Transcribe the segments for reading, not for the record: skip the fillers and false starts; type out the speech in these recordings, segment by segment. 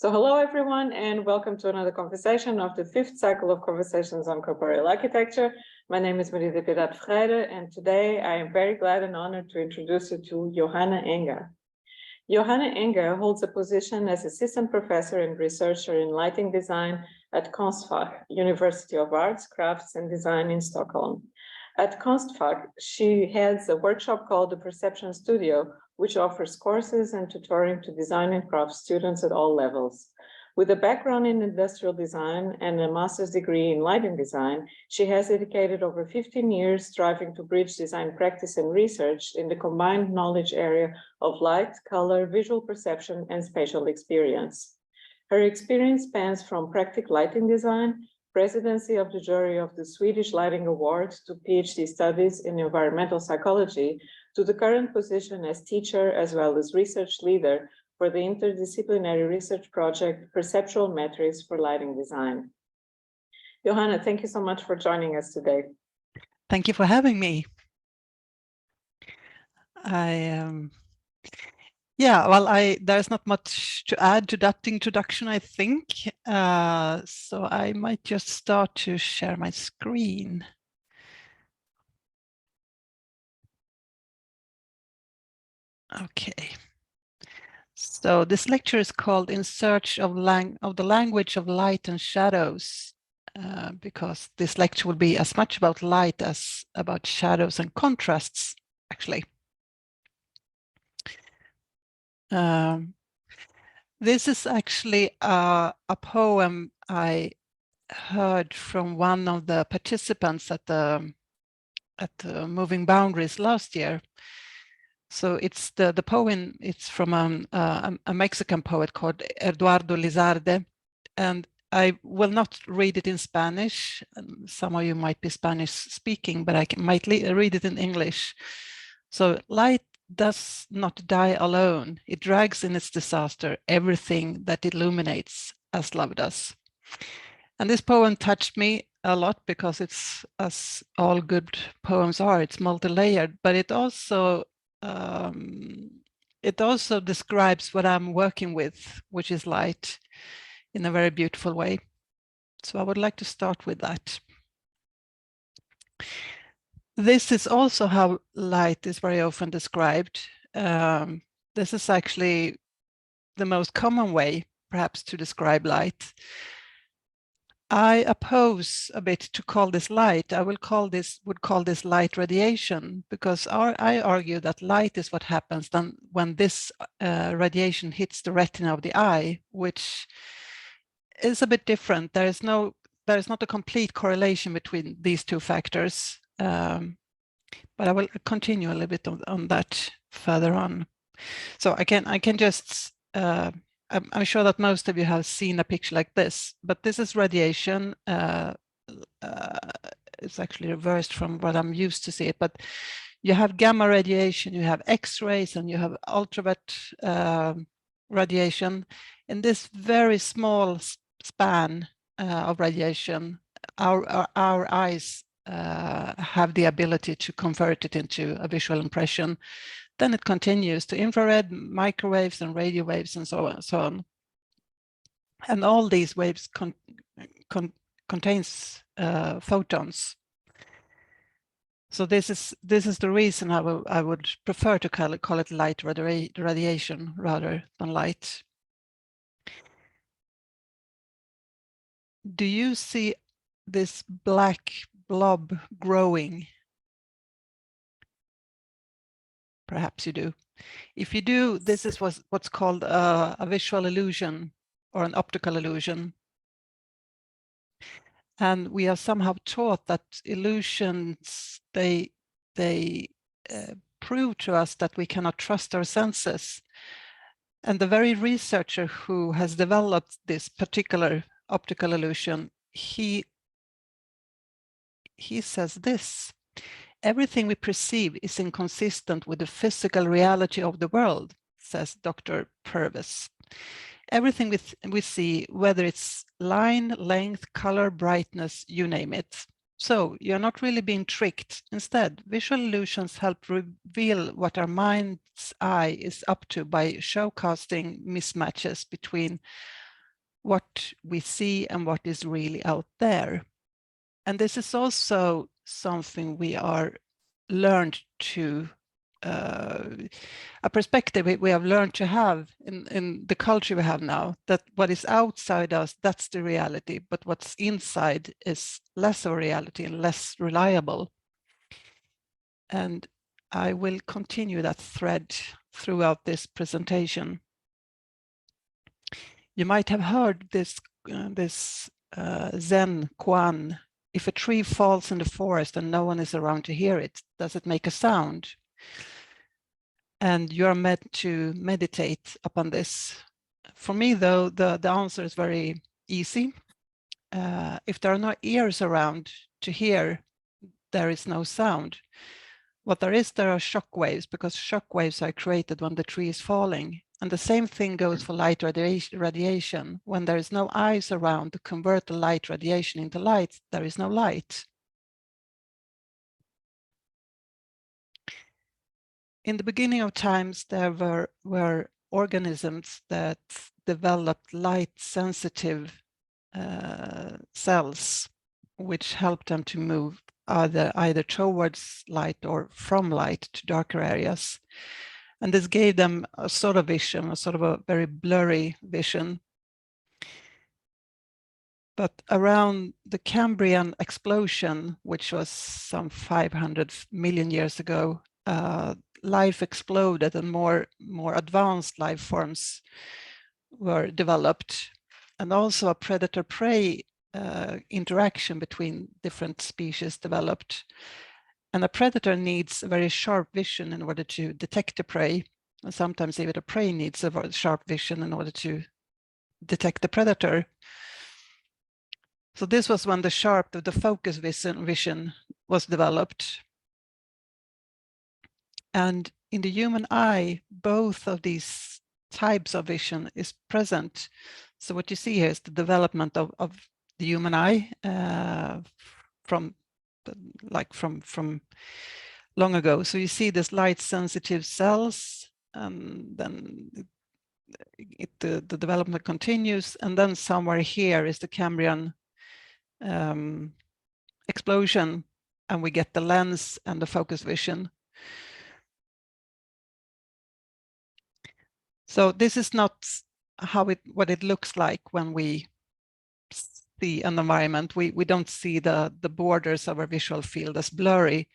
So hello everyone, and welcome to another conversation of the fifth cycle of conversations on corporeal architecture. My name is Maria da Piedade Ferreira, and today I am very glad and honored to introduce you to Johanna Enger. Johanna Enger holds a position as assistant professor and researcher in lighting design at Konstfack, University of Arts, Crafts and Design in Stockholm. At Konstfack, she heads a workshop called the Perception Studio, which offers courses and tutoring to design and craft students at all levels. With a background in industrial design and a master's degree in lighting design, she has dedicated over 15 years striving to bridge design practice and research in the combined knowledge area of light, color, visual perception, and spatial experience. Her experience spans from practical lighting design, presidency of the jury of the Swedish Lighting Award, to PhD studies in environmental psychology, to the current position as teacher as well as research leader for the interdisciplinary research project Perceptual Metrics for Lighting Design. Johanna, thank you so much for joining us today. Thank you for having me. There's not much to add to that introduction, I think. So I might just start to share my screen. Okay. So this lecture is called In Search of the Language of Light and Shadows, because this lecture will be as much about light as about shadows and contrasts, actually. This is actually a poem I heard from one of the participants at the Moving Boundaries last year. So it's the poem. It's from a Mexican poet called Eduardo Lizarde, and I will not read it in Spanish. Some of you might be Spanish speaking, but I might read it in English. So light does not die alone. It drags in its disaster everything that illuminates, as love does. And this poem touched me a lot because it's, as all good poems are, it's multi-layered, but it also describes what I'm working with, which is light, in a very beautiful way. So I would like to start with that. This is also how light is very often described. This is actually the most common way, perhaps, to describe light. I oppose a bit to call this light. I would call this light radiation, because I argue that light is what happens then when this radiation hits the retina of the eye, which is a bit different. There is not a complete correlation between these two factors. But I will continue a little bit on that further on. So I can just, I'm sure that most of you have seen a picture like this, but this is radiation. It's actually reversed from what I'm used to see it, but you have gamma radiation, you have X-rays, and you have ultraviolet radiation. In this very small span of radiation, our eyes have the ability to convert it into a visual impression. Then it continues to infrared, microwaves, and radio waves, and so on. And all these waves contains photons. So this is the reason I would prefer to call it light radiation rather than light. Do you see this black blob growing? Perhaps you do. If you do, this is what's called a visual illusion or an optical illusion. And we are somehow taught that illusions, they prove to us that we cannot trust our senses. And the very researcher who has developed this particular optical illusion, he says this: everything we perceive is inconsistent with the physical reality of the world, says Dr. Purvis. Everything we see, whether it's line, length, color, brightness, you name it. So you're not really being tricked. Instead, visual illusions help reveal what our mind's eye is up to by showcasting mismatches between what we see and what is really out there. And this is also something we are learned to, a perspective we have learned to have in the culture we have now, that what is outside us, that's the reality, but what's inside is less of a reality and less reliable. And I will continue that thread throughout this presentation. You might have heard this Zen koan: if a tree falls in the forest and no one is around to hear it, does it make a sound? And you're meant to meditate upon this. For me, though, the answer is very easy. If there are no ears around to hear, there is no sound. What there are shock waves, because shock waves are created when the tree is falling. And the same thing goes for light radiation. When there is no eyes around to convert the light radiation into light, there is no light. In the beginning of times, there were organisms that developed light-sensitive cells, which helped them to move either towards light or from light to darker areas. And this gave them a sort of vision, a sort of a very blurry vision. But around the Cambrian explosion, which was some 500 million years ago, life exploded and more advanced life forms were developed. And also a predator-prey interaction between different species developed. And a predator needs a very sharp vision in order to detect the prey. And sometimes even the prey needs a very sharp vision in order to detect the predator. So this was when the focus vision was developed. And in the human eye, both of these types of vision is present. So what you see here is the development of the human eye from long ago. So you see this light-sensitive cells, and then the development continues, and then somewhere here is the Cambrian explosion, and we get the lens and the focus vision. So this is not what it looks like when we see an environment. We don't see the borders of our visual field as blurry,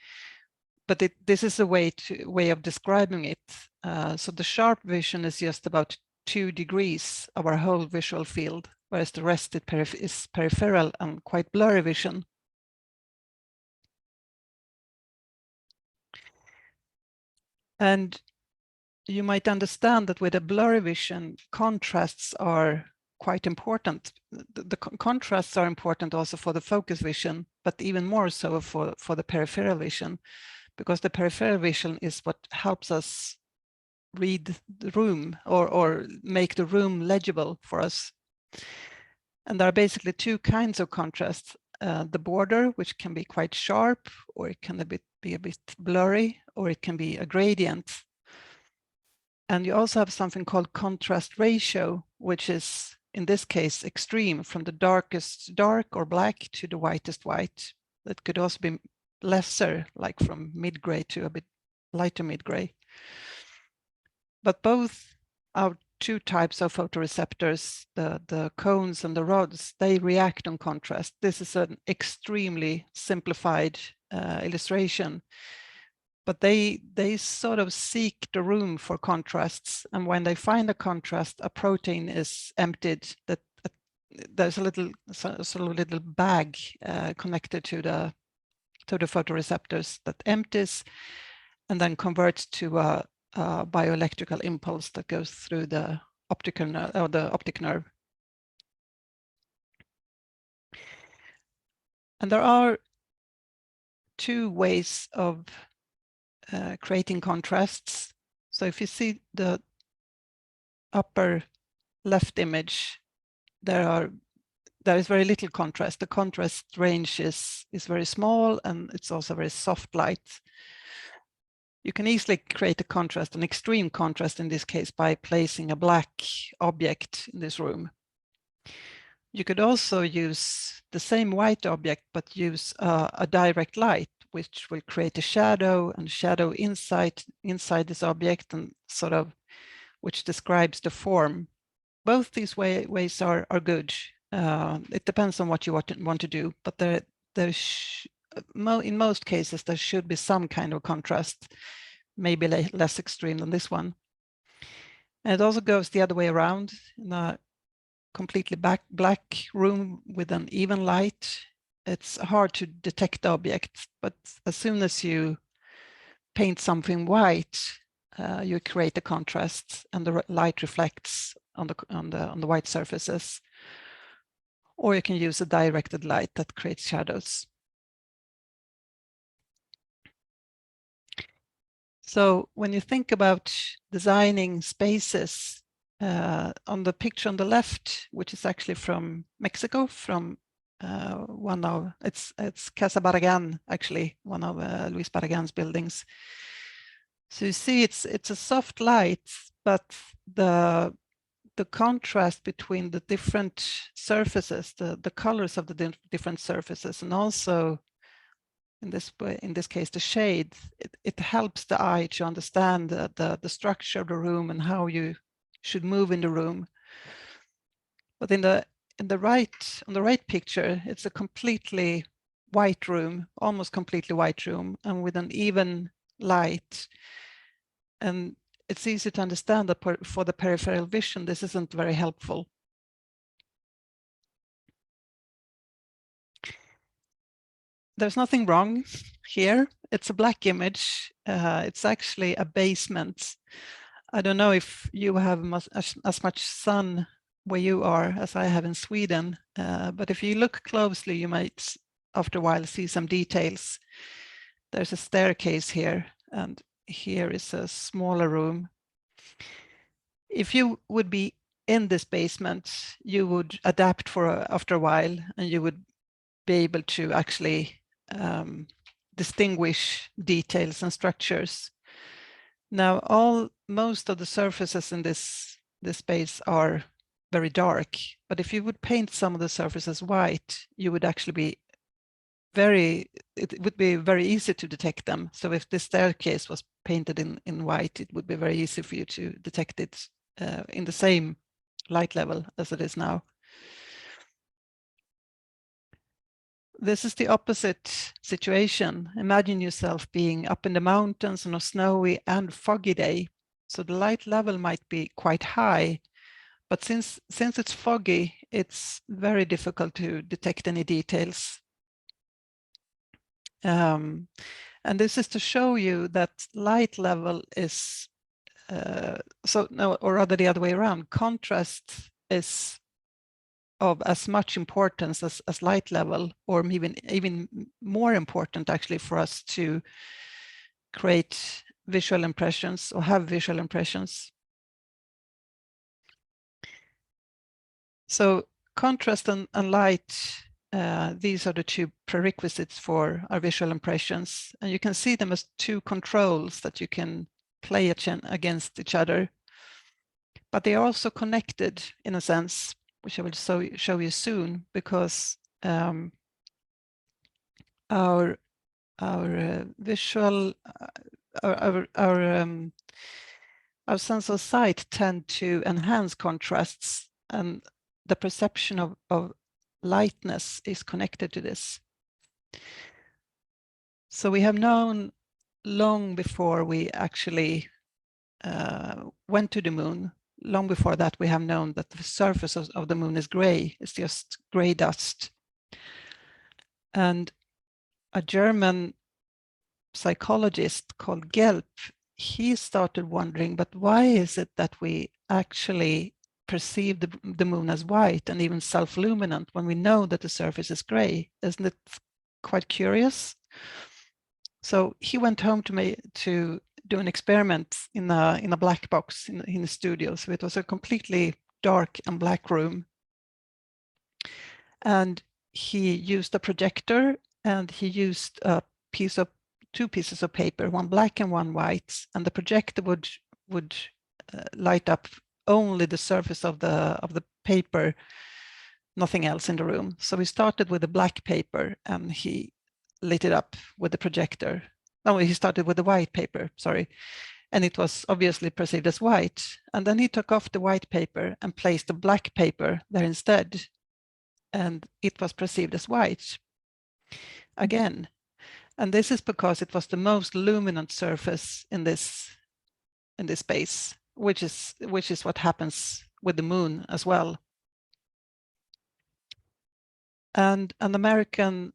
but this is a way of describing it. So the sharp vision is just about 2 degrees of our whole visual field, whereas the rest is peripheral and quite blurry vision. And you might understand that with a blurry vision, contrasts are quite important. The contrasts are important also for the focus vision, but even more so for the peripheral vision, because the peripheral vision is what helps us read the room or make the room legible for us. And there are basically 2 kinds of contrast. The border, which can be quite sharp, or it can be a bit blurry, or it can be a gradient. And you also have something called contrast ratio, which is, in this case, extreme, from the darkest dark or black to the whitest white. That could also be lesser, like from mid-gray to a bit lighter mid-gray. But both our 2 types of photoreceptors, the cones and the rods, they react on contrast. This is an extremely simplified illustration. But they sort of seek the room for contrasts, and when they find a contrast, a protein is emptied. That there's a little bag connected to the photoreceptors that empties, and then converts to a bioelectrical impulse that goes through the optic nerve. And there are 2 ways of creating contrasts. So if you see the upper left image, there is very little contrast. The contrast range is very small, and it's also very soft light. You can easily create a contrast, an extreme contrast in this case, by placing a black object in this room. You could also use the same white object, but use a direct light, which will create a shadow and shadow inside this object, and sort of which describes the form. Both these ways are good. It depends on what you want to do, but in most cases there should be some kind of contrast, maybe less extreme than this one. And it also goes the other way around. In a completely black room with an even light, it's hard to detect the object, but as soon as you paint something white, you create a contrast and the light reflects on the white surfaces. Or you can use a directed light that creates shadows. So when you think about designing spaces, on the picture on the left, which is actually from Mexico, from one of, it's Casa Barragan, actually, one of Luis Barragan's buildings. So you see it's a soft light, but the contrast between the different surfaces, the colors of the different surfaces, and also in this case the shade, it helps the eye to understand the structure of the room and how you should move in the room. But on the right picture, it's a completely white room, almost completely white room, and with an even light. And it's easy to understand that for the peripheral vision, this isn't very helpful. There's nothing wrong here. It's a black image. It's actually a basement. I don't know if you have as much sun where you are as I have in Sweden, but if you look closely, you might after a while see some details. There's a staircase here, and here is a smaller room. If you would be in this basement, you would adapt after a while, and you would be able to actually distinguish details and structures. Now, most of the surfaces in this space are very dark, but if you would paint some of the surfaces white, you would actually be it would be very easy to detect them. So if the staircase was painted in white, it would be very easy for you to detect it in the same light level as it is now. This is the opposite situation. Imagine yourself being up in the mountains on a snowy and foggy day. So the light level might be quite high, but since it's foggy, it's very difficult to detect any details. And this is to show you that light level is, or rather the other way around, contrast is of as much importance as light level, or even more important actually for us to create visual impressions or have visual impressions. So contrast and light, these are the two prerequisites for our visual impressions, and you can see them as two controls that you can play against each other, but they are also connected in a sense, which I will show you soon, because our visual, our sense of sight tend to enhance contrasts, and the perception of lightness is connected to this. So we have known long before we actually went to the moon, long before that we have known that the surface of the moon is gray. It's just gray dust. And a German psychologist called Gelb, he started wondering, but why is it that we actually perceive the moon as white and even self-luminant when we know that the surface is gray? Isn't it quite curious? So he went home to do an experiment in a black box in the studio. So it was a completely dark and black room. And he used a projector, and he used two pieces of paper, one black and one white, and the projector would light up only the surface of the paper nothing else in the room. So he started with a black paper and he lit it up with the projector. No, he started with the white paper, sorry. And it was obviously perceived as white. And then he took off the white paper and placed the black paper there instead. And it was perceived as white again. And this is because it was the most luminant surface in this space, which is what happens with the moon as well. And an American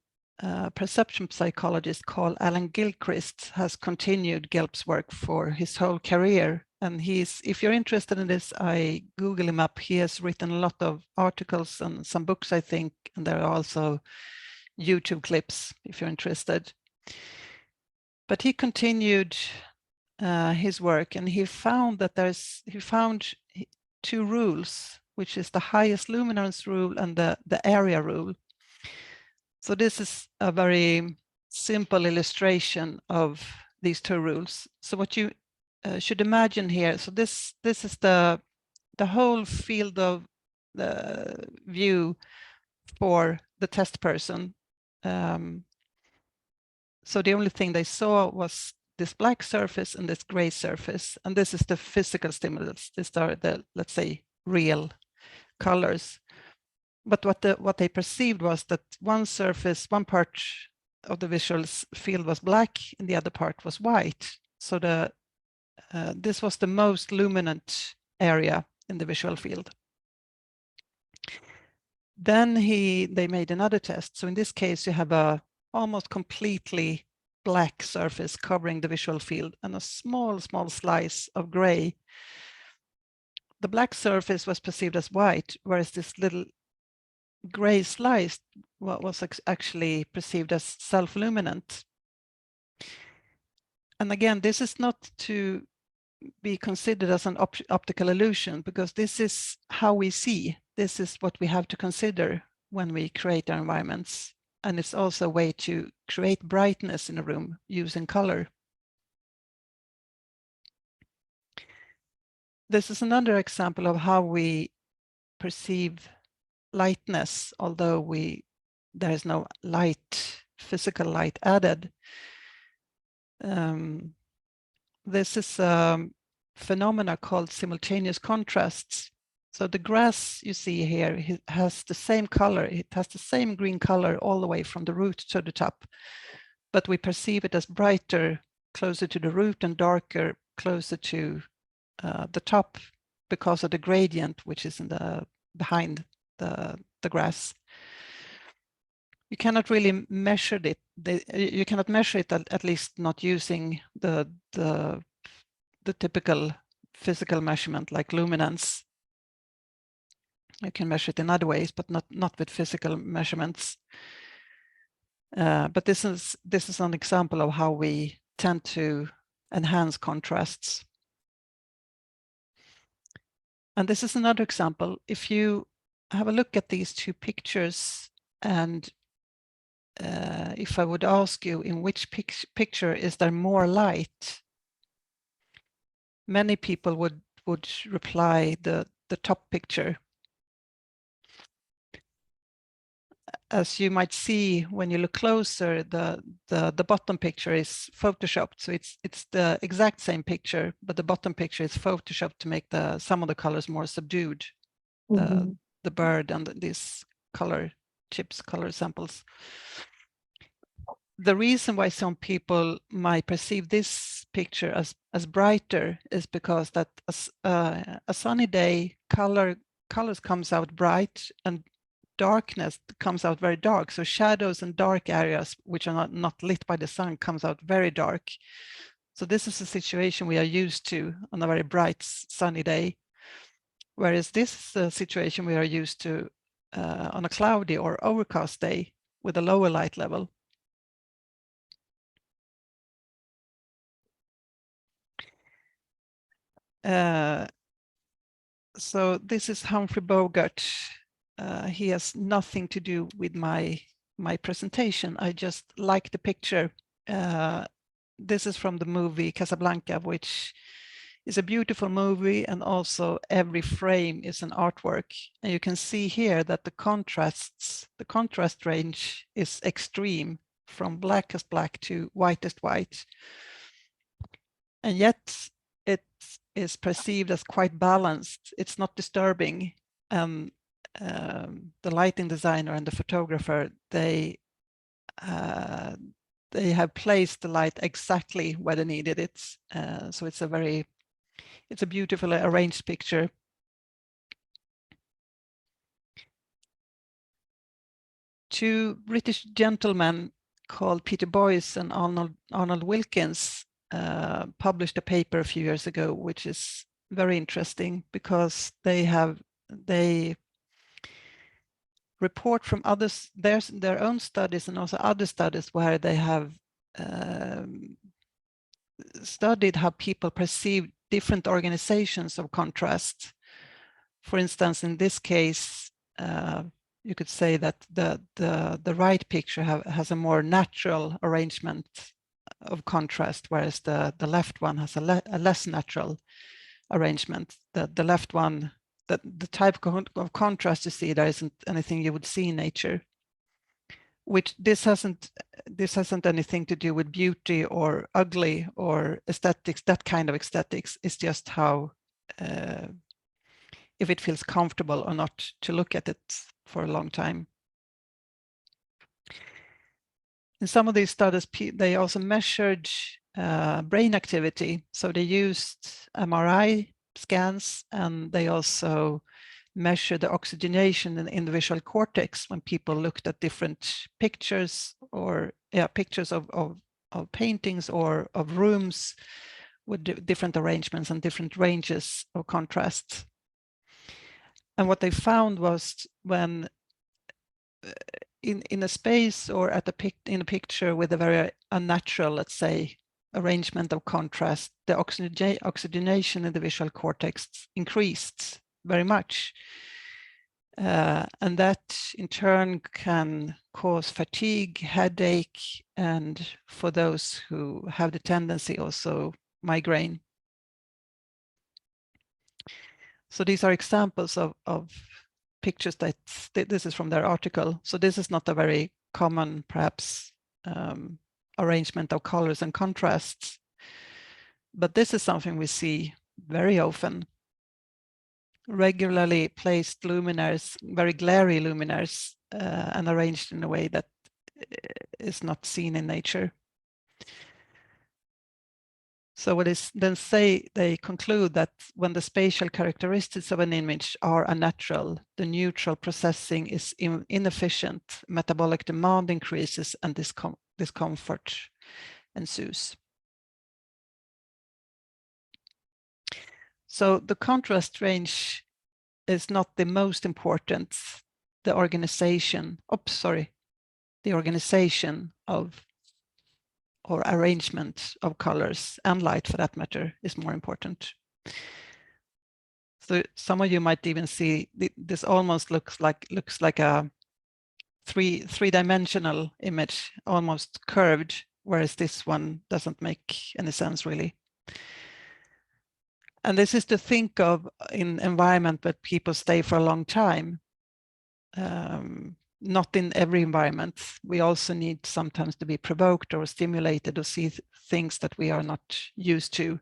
perception psychologist called Alan Gilchrist has continued Gelb's work for his whole career. And if you're interested in this, I Google him up. He has written a lot of articles and some books, I think, and there are also YouTube clips if you're interested. But he continued his work, and he found that he found two rules, which is the highest luminance rule and the area rule. So this is a very simple illustration of these two rules. So what you should imagine here, so this is the whole field of the view for the test person. So the only thing they saw was this black surface and this gray surface, and this is the physical stimulus. These are the, let's say, real colors. But what they perceived was that one part of the visual field was black and the other part was white. So this was the most luminant area in the visual field. Then they made another test. So in this case, you have a almost completely black surface covering the visual field and a small slice of gray. The black surface was perceived as white, whereas this little gray slice was actually perceived as self-luminant. And again, this is not to be considered as an optical illusion, because this is how we see. This is what we have to consider when we create our environments. And it's also a way to create brightness in a room using color. This is another example of how we perceive lightness, although there is no physical light added. This is a phenomena called simultaneous contrasts. So the grass you see here, it has the same color. It has the same green color all the way from the root to the top, but we perceive it as brighter closer to the root and darker closer to the top because of the gradient which is behind the grass. You cannot really measure it. You cannot measure it, at least not using the typical physical measurement like luminance. You can measure it in other ways, but not with physical measurements. But this is an example of how we tend to enhance contrasts. And this is another example. If you have a look at these two pictures, and if I would ask you in which picture is there more light, many people would reply the top picture. As you might see when you look closer, the bottom picture is photoshopped. So it's the exact same picture, but the bottom picture is photoshopped to make some of the colors more subdued. Mm-hmm. The bird and these color samples. The reason why some people might perceive this picture as brighter is because that a sunny day, colors comes out bright and darkness comes out very dark. So shadows and dark areas which are not lit by the sun comes out very dark. So this is a situation we are used to on a very bright sunny day, whereas this is a situation we are used to on a cloudy or overcast day with a lower light level. So this is Humphrey Bogart. He has nothing to do with my presentation. I just like the picture. This is from the movie Casablanca, which It's a beautiful movie, and also every frame is an artwork. And you can see here that the contrast range is extreme, from blackest black to whitest white. And yet it is perceived as quite balanced. It's not disturbing. The lighting designer and the photographer, they have placed the light exactly where they needed it. So it's a beautifully arranged picture. Two British gentlemen called Peter Boyce and Arnold Wilkins published a paper a few years ago, which is very interesting because they report from others, their own studies and also other studies where they have studied how people perceive different organizations of contrast. For instance, in this case, you could say that the right picture has a more natural arrangement of contrast, whereas the left one has a less natural arrangement. The left one, the type of contrast you see, there isn't anything you would see in nature. Which this hasn't anything to do with beauty or ugly or aesthetics, that kind of aesthetics. It's just how if it feels comfortable or not to look at it for a long time. In some of these studies, they also measured brain activity. So they used MRI scans, and they also measured the oxygenation in the visual cortex when people looked at different pictures, or pictures of paintings or of rooms with different arrangements and different ranges of contrast. And what they found was when in a space or in a picture with a very unnatural, let's say, arrangement of contrast, the oxygenation in the visual cortex increased very much. And that in turn can cause fatigue, headache, and for those who have the tendency, also migraine. So these are examples of pictures that this is from their article. So this is not a very common, perhaps, arrangement of colors and contrasts, but this is something we see very often. Regularly placed luminaires, very glary luminaires, and arranged in a way that is not seen in nature. So what is then they conclude that when the spatial characteristics of an image are unnatural, the neutral processing is inefficient, metabolic demand increases, and discomfort ensues. So the contrast range is not the most important. The organization of or arrangement of colors and light, for that matter, is more important. So some of you might even see this almost looks like a three-dimensional image, almost curved, whereas this one doesn't make any sense really. And this is to think of in environment where people stay for a long time. Not in every environment. We also need sometimes to be provoked or stimulated or see things that we are not used to.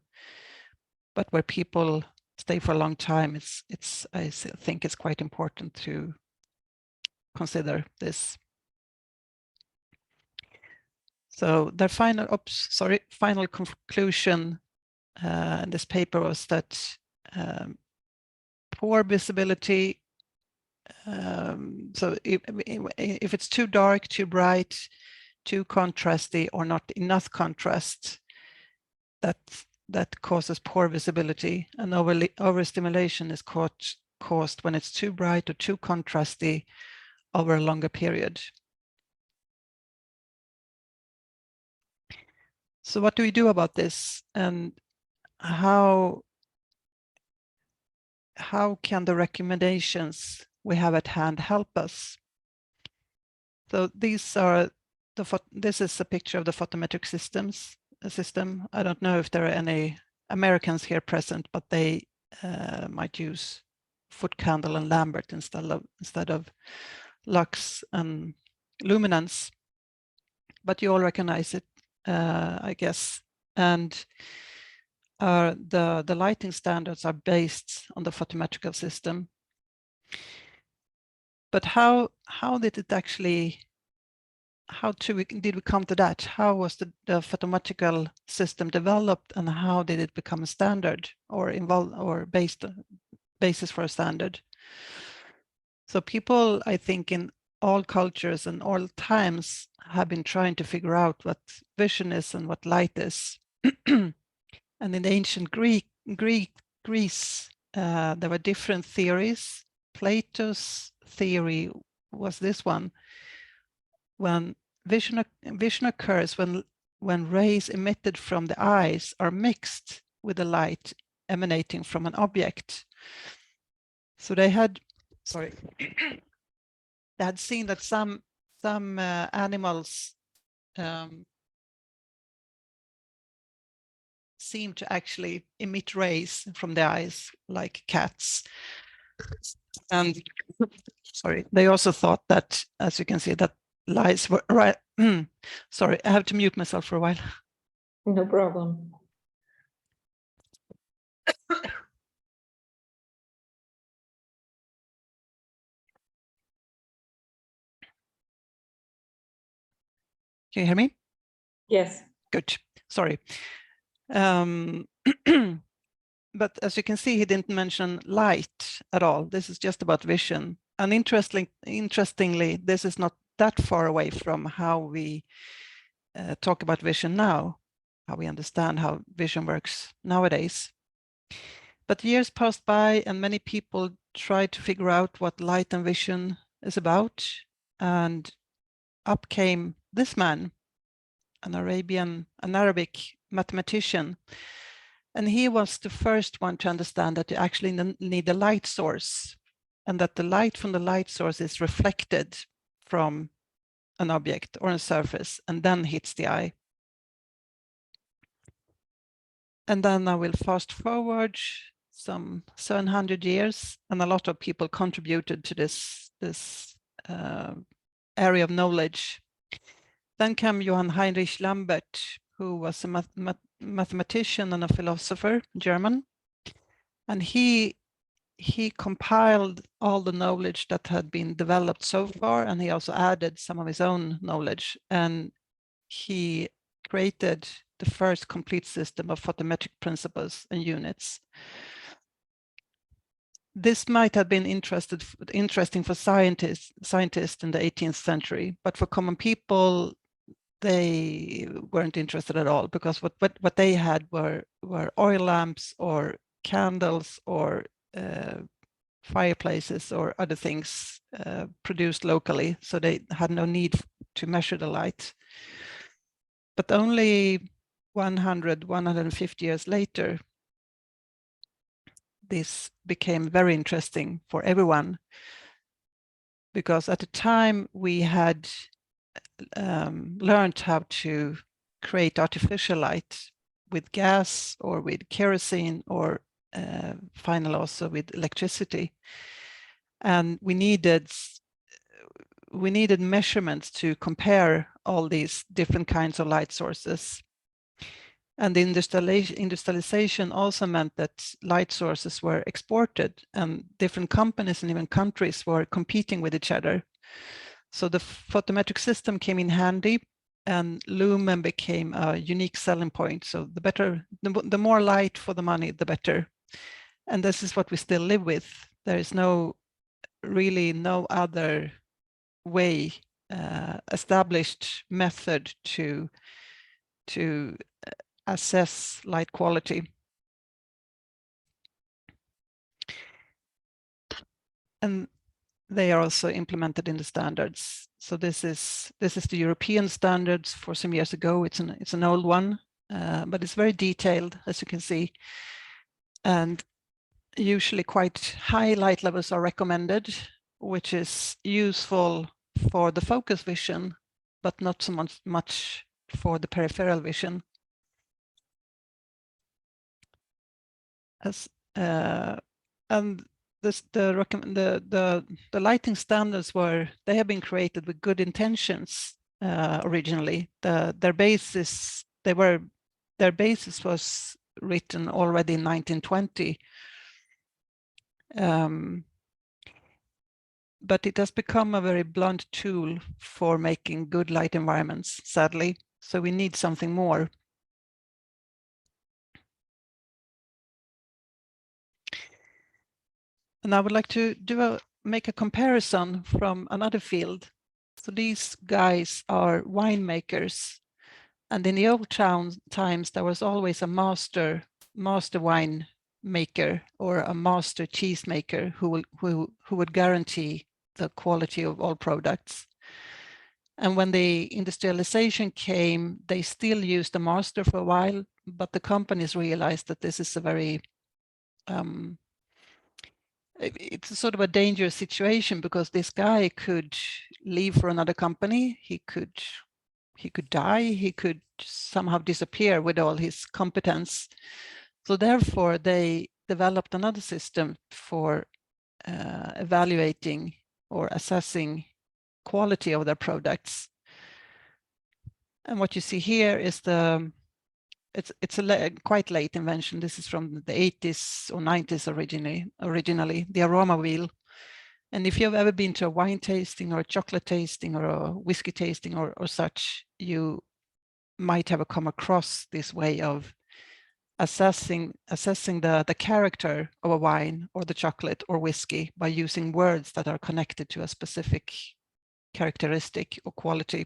But where people stay for a long time, I think it's quite important to consider this. So their final conclusion in this paper was that poor visibility. So if it's too dark, too bright, too contrasty, or not enough contrast, that causes poor visibility, and overstimulation is caused when it's too bright or too contrasty over a longer period. So what do we do about this, and how can the recommendations we have at hand help us? So these are this is a picture of the photometric system. I don't know if there are any Americans here present, but they might use foot candle and Lambert instead of lux and luminance. But you all recognize it, I guess. And the lighting standards are based on the photometrical system. But how did it actually, did we come to that? How was the photometrical system developed, and how did it become a standard or basis for a standard? So people, I think, in all cultures and all times have been trying to figure out what vision is and what light is. And in ancient Greece, there were different theories. Plato's theory was this one: when vision occurs when rays emitted from the eyes are mixed with the light emanating from an object. So they had, sorry, they had seen that some animals seem to actually emit rays from the eyes, like cats. And sorry, they also thought that, as you can see, that lights were right. Sorry, I have to mute myself for a while. No problem. Can you hear me? Yes. Good. Sorry. But as you can see, he didn't mention light at all. This is just about vision. And interestingly, this is not that far away from how we talk about vision now, how we understand how vision works nowadays. But years passed by and many people tried to figure out what light and vision is about. And up came this man, an Arabic mathematician. And he was the first one to understand that you actually need a light source, and that the light from the light source is reflected from an object or a surface and then hits the eye. And then I will fast forward some 700 years, and a lot of people contributed to this area of knowledge. Then came Johann Heinrich Lambert, who was a mathematician and a philosopher, German, and he compiled all the knowledge that had been developed so far, and he also added some of his own knowledge, and he created the first complete system of photometric principles and units. This might have been interesting for scientists in the 18th century, but for common people, they weren't interested at all, because what they had were oil lamps or candles or fireplaces or other things produced locally, so they had no need to measure the light. But only 150 years later, this became very interesting for everyone, because at the time we had learned how to create artificial light with gas or with kerosene, or finally also with electricity. And we needed measurements to compare all these different kinds of light sources. And the industrialization also meant that light sources were exported, and different companies and even countries were competing with each other. So the photometric system came in handy, and lumen became a unique selling point. So the more light for the money, the better. And this is what we still live with. There is really no other way, established method to assess light quality. And they are also implemented in the standards. So this is the European standards for some years ago. It's an old one, but it's very detailed, as you can see. And usually quite high light levels are recommended, which is useful for the focus vision, but not so much for the peripheral vision. as and this the lighting standards they have been created with good intentions originally. Their basis was written already in 1920. But it has become a very blunt tool for making good light environments, sadly. So we need something more. And I would like to make a comparison from another field. So these guys are winemakers. And in the old times, there was always a master wine maker or a master cheese maker who would guarantee the quality of all products. And when the industrialization came, they still used the master for a while, but the companies realized that this is a very it's sort of a dangerous situation, because this guy could leave for another company. He could die. He could somehow disappear with all his competence. So therefore, they developed another system for evaluating or assessing quality of their products. And what you see here is it's a quite late invention. This is from the 80s or 90s originally, the aroma wheel. And if you've ever been to a wine tasting or a chocolate tasting or a whiskey tasting or such, you might have come across this way of assessing the character of a wine or the chocolate or whiskey by using words that are connected to a specific characteristic or quality.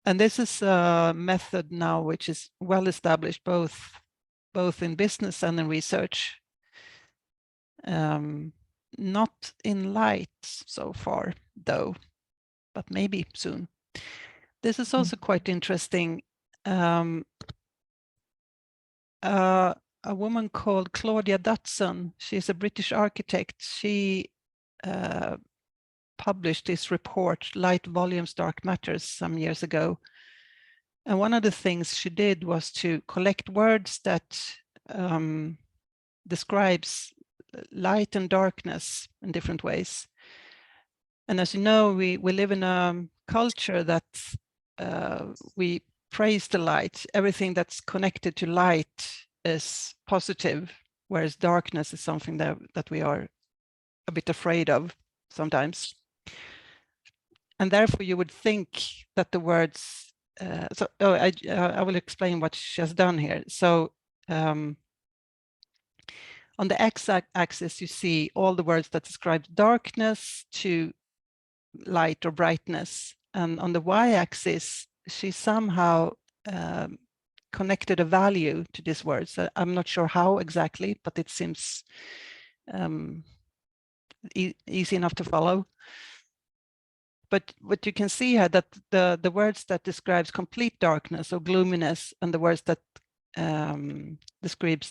And this is a method now which is well established both in business and in research. Not in light so far, though, but maybe soon. This is also quite interesting. A woman called Claudia Dutson, she's a British architect. She published this report, Light Volumes, Dark Matters, some years ago. And one of the things she did was to collect words that describes light and darkness in different ways. And as you know, we live in a culture that we praise the light. Everything that's connected to light is positive, whereas darkness is something that we are a bit afraid of sometimes. And therefore, you would think that the words, I will explain what she has done here. So on the x-axis, you see all the words that describe darkness to light or brightness. And on the y-axis, she somehow connected a value to these words. I'm not sure how exactly, but it seems easy enough to follow. But what you can see here, that the words that describes complete darkness or gloominess, and the words that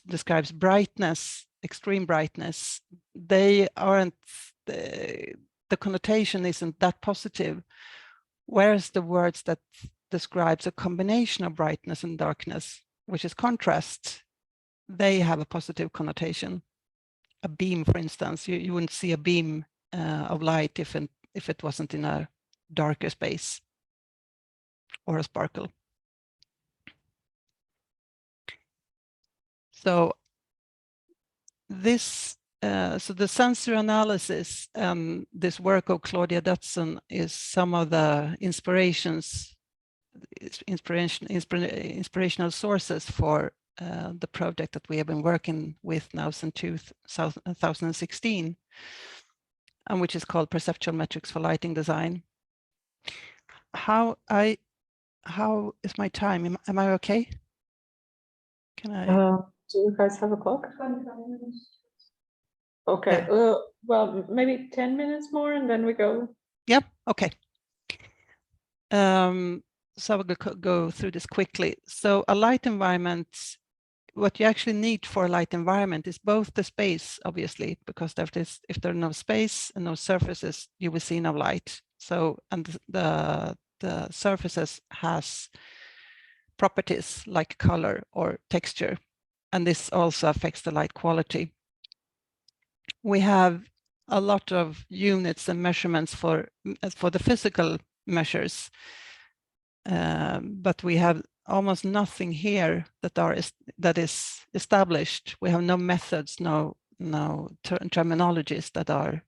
describes brightness, extreme brightness, they aren't, the connotation isn't that positive. Whereas the words that describes a combination of brightness and darkness, which is contrast, they have a positive connotation. A beam, for instance, you wouldn't see a beam of light if it wasn't in a darker space or a sparkle. So this, so the sensory analysis, this work of Claudia Dutson is some of the inspirational sources for the project that we have been working with now since 2016, and which is called Perceptual Metrics for Lighting Design. How is my time? Am I okay? Can I? Do you guys have a clock? Okay. Yeah. Well, maybe 10 minutes more and then we go. Yep. Okay. So I will go through this quickly. So a light environment, what you actually need for a light environment is both the space, obviously, because if there are no space and no surfaces, you will see no light. So, and the surfaces has properties like color or texture. and this also affects the light quality. We have a lot of units and measurements for the physical measures, but we have almost nothing here that is established. We have no methods, no terminologies that are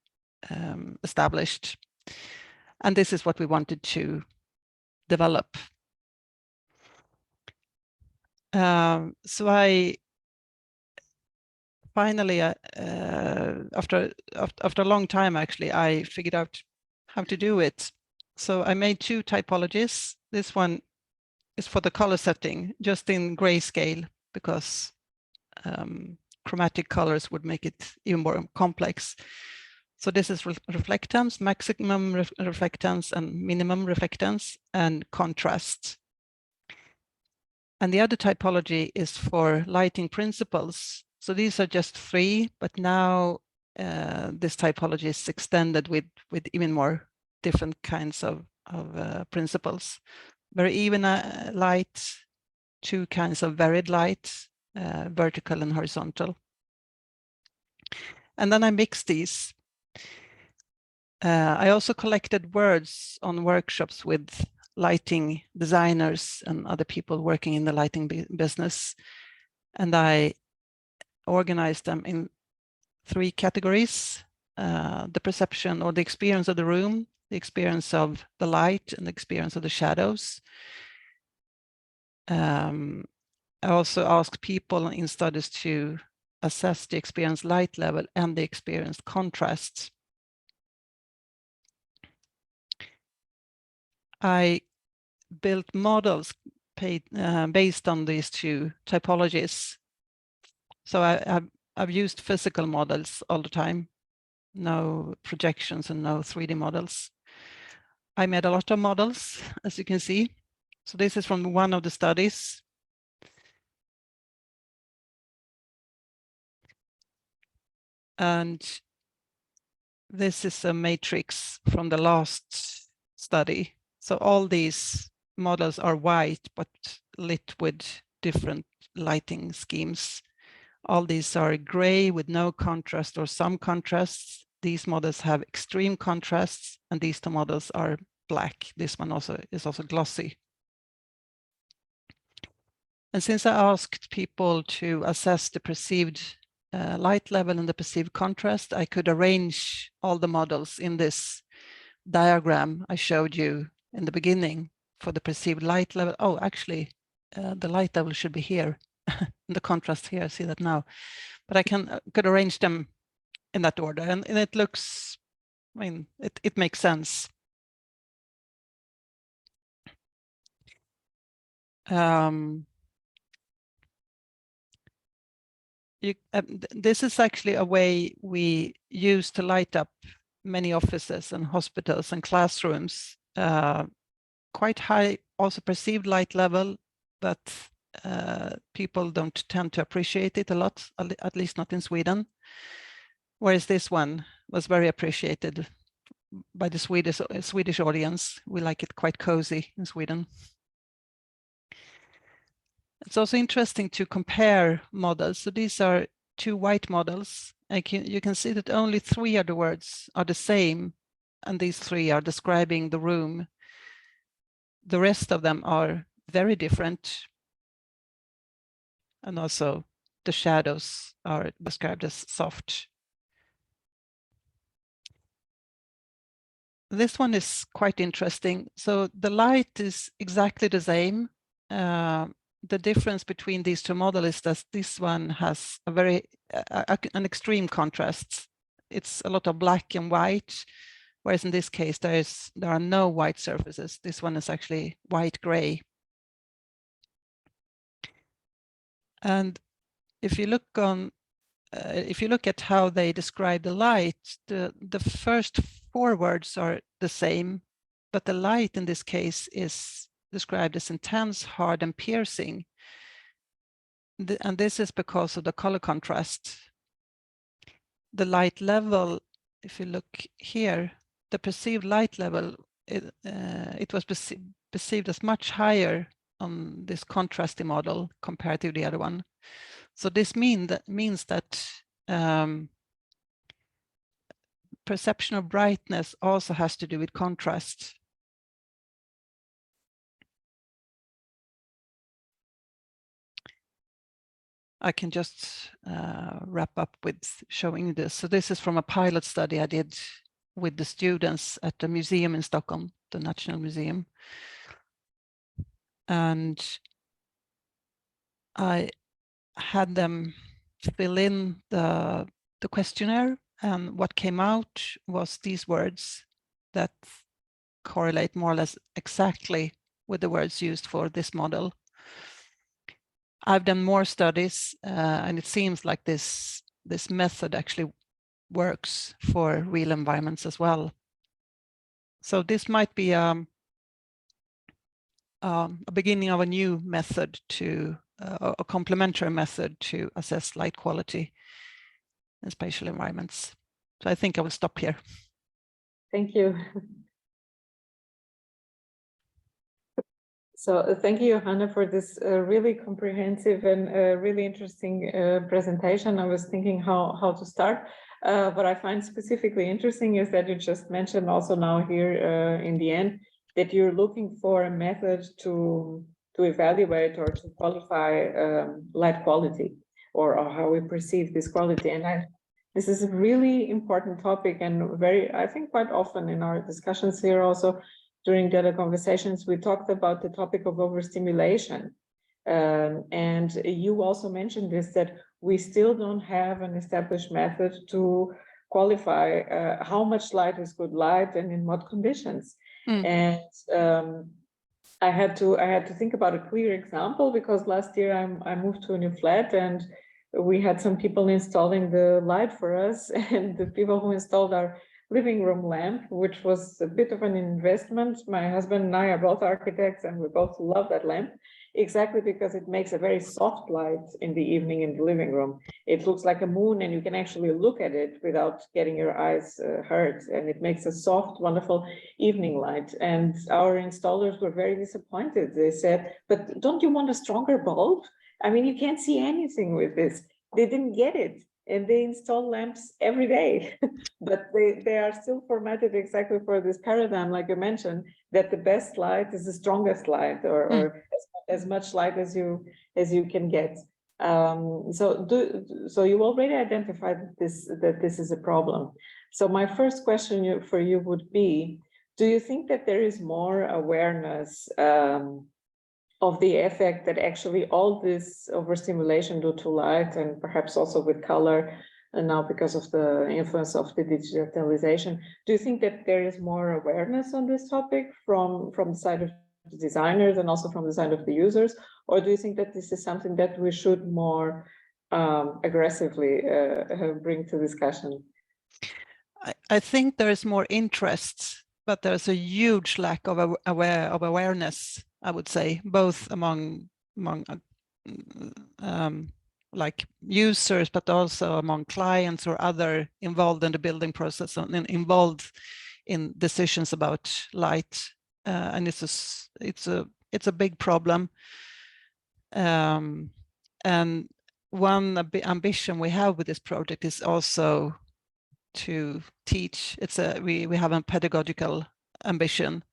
established, and this is what we wanted to develop. So I finally, after a long time, actually, I figured out how to do it. So I made two typologies. This one is for the color setting, just in grayscale, because chromatic colors would make it even more complex. So this is reflectance, maximum reflectance and minimum reflectance, and contrast. And the other typology is for lighting principles. So these are just three, but now this typology is extended with even more different kinds of principles. Very even light, two kinds of varied light, vertical and horizontal. And then I mixed these. I also collected words on workshops with lighting designers and other people working in the lighting business. And I organized them in three categories: the perception or the experience of the room, the experience of the light, and the experience of the shadows. I also asked people in studies to assess the experienced light level and the experienced contrasts. I built models based on these two typologies. So I've used physical models all the time, no projections and no 3D models. I made a lot of models, as you can see. So this is from one of the studies. And this is a matrix from the last study. So all these models are white, but lit with different lighting schemes. All these are gray with no contrast or some contrasts. These models have extreme contrasts, and these two models are black. This one is also glossy. And since I asked people to assess the perceived light level and the perceived contrast, I could arrange all the models in this diagram I showed you in the beginning for the perceived light level. Oh, actually, the light level should be here, and the contrast here. I see that now. But I could arrange them in that order, and it looks, I mean, it makes sense. This is actually a way we use to light up many offices and hospitals and classrooms. Quite high also perceived light level, but people don't tend to appreciate it a lot, at least not in Sweden. Whereas this one was very appreciated by the Swedish audience. We like it quite cozy in Sweden. It's also interesting to compare models. So these are two white models. You can see that only three of the words are the same, and these three are describing the room. The rest of them are very different. And also the shadows are described as soft. This one is quite interesting. So the light is exactly the same. The difference between these two models is that this one has a very an extreme contrast. It's a lot of black and white, whereas in this case there are no white surfaces. This one is actually white gray. And if you look at how they describe the light, the first four words are the same, but the light in this case is described as intense, hard, and piercing. And this is because of the color contrast. The light level, if you look here, the perceived light level, it was perceived as much higher on this contrasty model compared to the other one. So this means that perception of brightness also has to do with contrast. I can just wrap up with showing this. So this is from a pilot study I did with the students at the museum in Stockholm, the National Museum. And I had them fill in the questionnaire, and what came out was these words that correlate more or less exactly with the words used for this model. I've done more studies, and it seems like this method actually works for real environments as well. So this might be a beginning of a new method to a complementary method to assess light quality in spatial environments. So I think I will stop here. Thank you. So thank you, Johanna, for this really comprehensive and really interesting presentation. I was thinking how to start. What I find specifically interesting is that you just mentioned also now here in the end that you're looking for a method to evaluate or to qualify light quality or how we perceive this quality. And this is a really important topic, and I think quite often in our discussions here also, during the other conversations, we talked about the topic of overstimulation. And you also mentioned this, that we still don't have an established method to qualify how much light is good light and in what conditions. And I had to think about a clear example, because last year I moved to a new flat and we had some people installing the light for us, and the people who installed our living room lamp, which was a bit of an investment. My husband and I are both architects, and we both love that lamp, exactly because it makes a very soft light in the evening in the living room. It looks like a moon, and you can actually look at it without getting your eyes hurt. And it makes a soft, wonderful evening light. And our installers were very disappointed. They said, but don't you want a stronger bulb? I mean, you can't see anything with this. They didn't get it. And they install lamps every day, but they are still formatted exactly for this paradigm, like you mentioned, that the best light is the strongest light, or as much light as you can get. So you already identified that this is a problem. So my first question for you would be, do you think that there is more awareness of the effect that actually all this overstimulation due to light, and perhaps also with color, and now because of the influence of the digitalization, do you think that there is more awareness on this topic from the side of the designers and also from the side of the users? Or do you think that this is something that we should more aggressively bring to discussion? I think there is more interest, but there's a huge lack of awareness, I would say, both among like users, but also among clients or other involved in the building process and involved in decisions about light. And it's a big problem. And one ambition we have with this project is also to teach. We have a pedagogical ambition.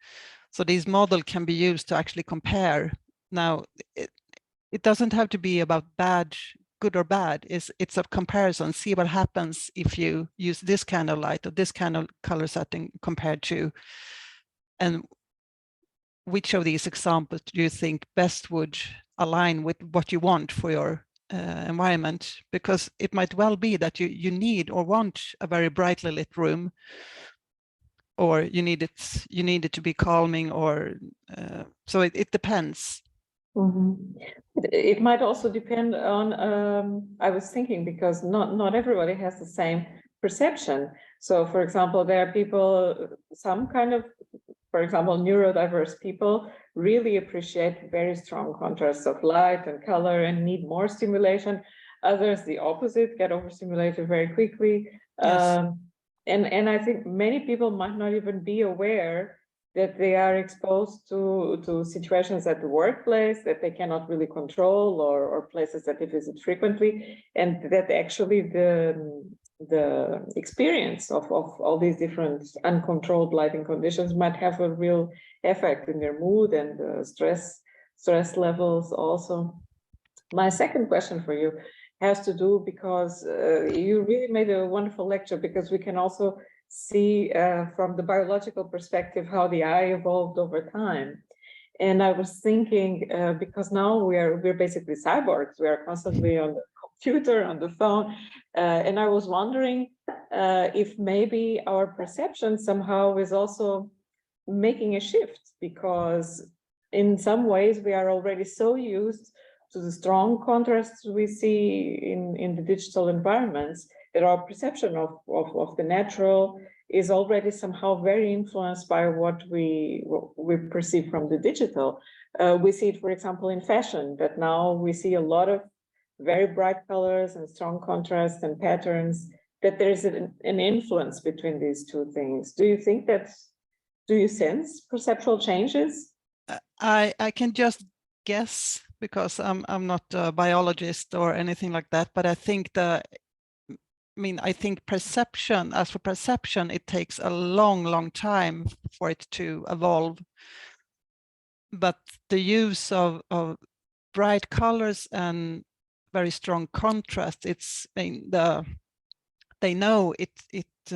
So these models can be used to actually compare. Now, it doesn't have to be about good or bad. It's a comparison. See what happens if you use this kind of light or this kind of color setting compared to, and which of these examples do you think best would align with what you want for your environment? Because it might well be that you need or want a very brightly lit room, or you need it to be calming, or so it depends. Mm-hmm. It might also depend on, I was thinking, because not everybody has the same perception. So for example, there are people, some kind of, for example, neurodiverse people really appreciate very strong contrasts of light and color and need more stimulation. Others, the opposite, get overstimulated very quickly. Yes. And I think many people might not even be aware that they are exposed to situations at the workplace that they cannot really control, or places that they visit frequently, and that actually the experience of all these different uncontrolled lighting conditions might have a real effect in their mood and stress levels also. My second question for you has to do, because you really made a wonderful lecture, because we can also see from the biological perspective how the eye evolved over time. And I was thinking, because now we're basically cyborgs, we are constantly on the computer, on the phone, and I was wondering if maybe our perception somehow is also making a shift, because in some ways we are already so used to the strong contrasts we see in the digital environments that our perception of the natural is already somehow very influenced by what we perceive from the digital. We see it, for example, in fashion, that now we see a lot of very bright colors and strong contrasts and patterns, that there's an influence between these two things. Do you sense perceptual changes? I can just guess, because I'm not a biologist or anything like that, but I think I think perception, as for perception, it takes a long time for it to evolve. But the use of bright colors and very strong contrast, they know it's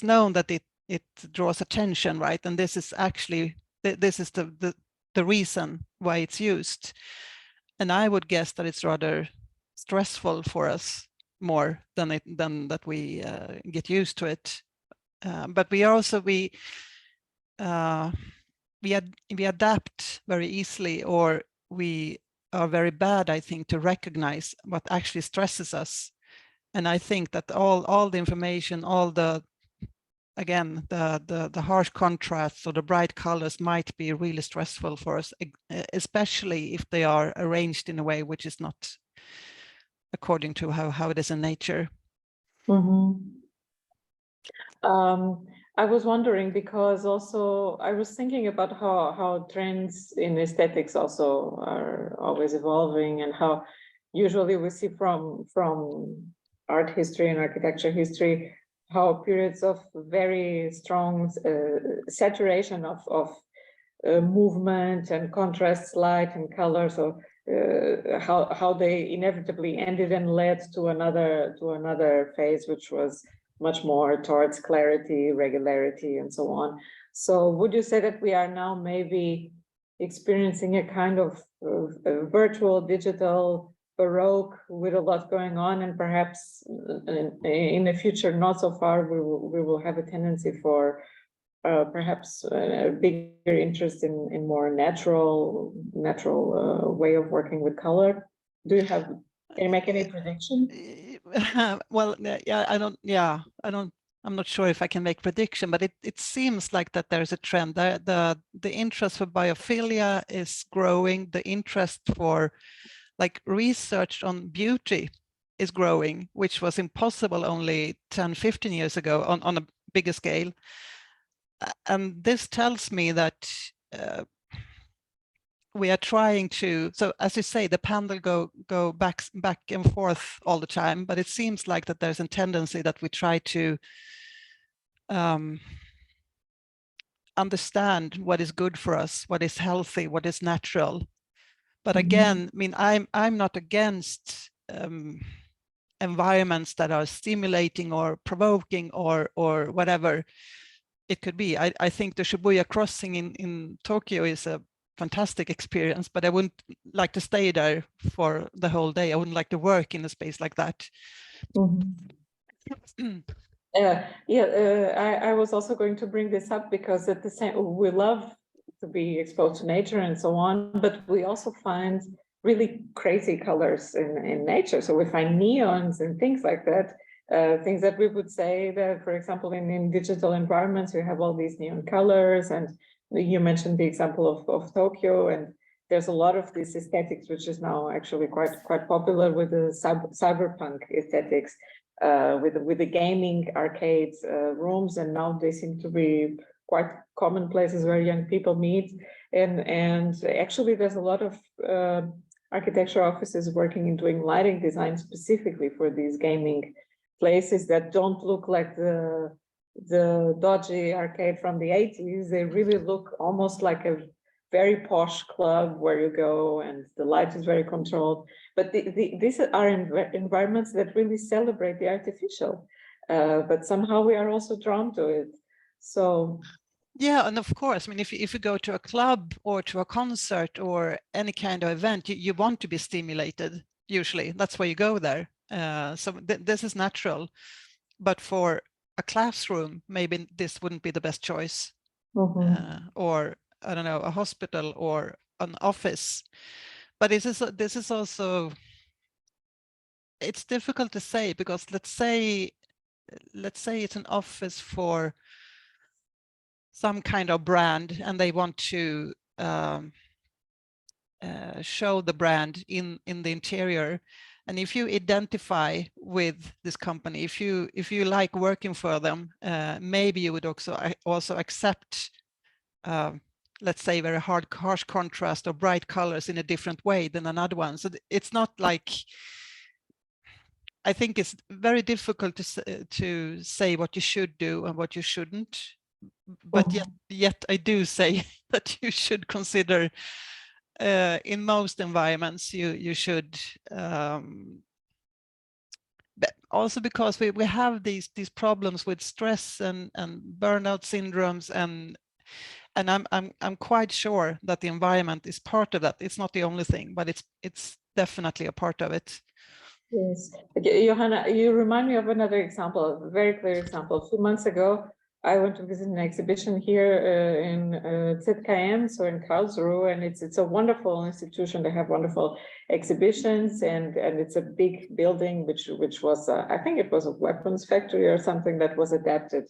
known that it draws attention, right? And this is actually the reason why it's used. And I would guess that it's rather stressful for us more than that we get used to it. But we adapt very easily, or we are very bad, I think, to recognize what actually stresses us. And I think that all the information, again, the harsh contrasts or the bright colors might be really stressful for us, especially if they are arranged in a way which is not according to how it is in nature. Mm-hmm. I was wondering, because also I was thinking about how trends in aesthetics also are always evolving, and how usually we see from art history and architecture history how periods of very strong saturation of movement and contrasts, light and color, so how they inevitably ended and led to another phase, which was much more towards clarity, regularity, and so on. So would you say that we are now maybe experiencing a kind of virtual digital Baroque with a lot going on, and perhaps in the future, not so far, we will have a tendency for perhaps a bigger interest in more natural way of working with color? Can you make any prediction? Well, yeah, I'm not sure if I can make prediction, but it seems like that there's a trend. The interest for biophilia is growing. The interest for like research on beauty is growing, which was impossible only 10, 15 years ago on a bigger scale. And this tells me that we are trying to, so as you say, the pendulum go back and forth all the time, but it seems like that there's a tendency that we try to understand what is good for us, what is healthy, what is natural. But again, I'm not against environments that are stimulating or provoking or whatever it could be. I think the Shibuya crossing in Tokyo is a fantastic experience, but I wouldn't like to stay there for the whole day. I wouldn't like to work in a space like that. I was also going to bring this up, because at the same, we love to be exposed to nature and so on, but we also find really crazy colors in nature. So we find neons and things like that, things that we would say that, for example, in digital environments, you have all these neon colors, and you mentioned the example of Tokyo, and there's a lot of this aesthetics, which is now actually quite popular with the cyberpunk aesthetics, with the gaming arcades rooms, and now they seem to be quite common places where young people meet. And actually there's a lot of architecture offices working in doing lighting design specifically for these gaming places that don't look like the dodgy arcade from the 80s. They really look almost like a very posh club where you go and the light is very controlled. But these are environments that really celebrate the artificial, but somehow we are also drawn to it. So yeah, and of course, I mean, if you go to a club or to a concert or any kind of event, you want to be stimulated. Usually, that's why you go there. So this is natural. But for a classroom, maybe this wouldn't be the best choice. Or I don't know, a hospital or an office. But this is also, it's difficult to say, because let's say it's an office for some kind of brand and they want to show the brand in the interior. And if you identify with this company, if you like working for them, maybe you would also accept, let's say, very harsh contrast or bright colors in a different way than another one. So it's not like, I think it's very difficult to say what you should do and what you shouldn't. But yet I do say that you should consider, in most environments, you should, but also because we have these problems with stress and burnout syndromes, and I'm quite sure that the environment is part of that. It's not the only thing, but it's definitely a part of it. Yes, Johanna, you remind me of another example, a very clear example. A few months ago, I went to visit an exhibition here in ZKM, so in Karlsruhe, and it's a wonderful institution. They have wonderful exhibitions, and it's a big building, which was I think it was a weapons factory or something that was adapted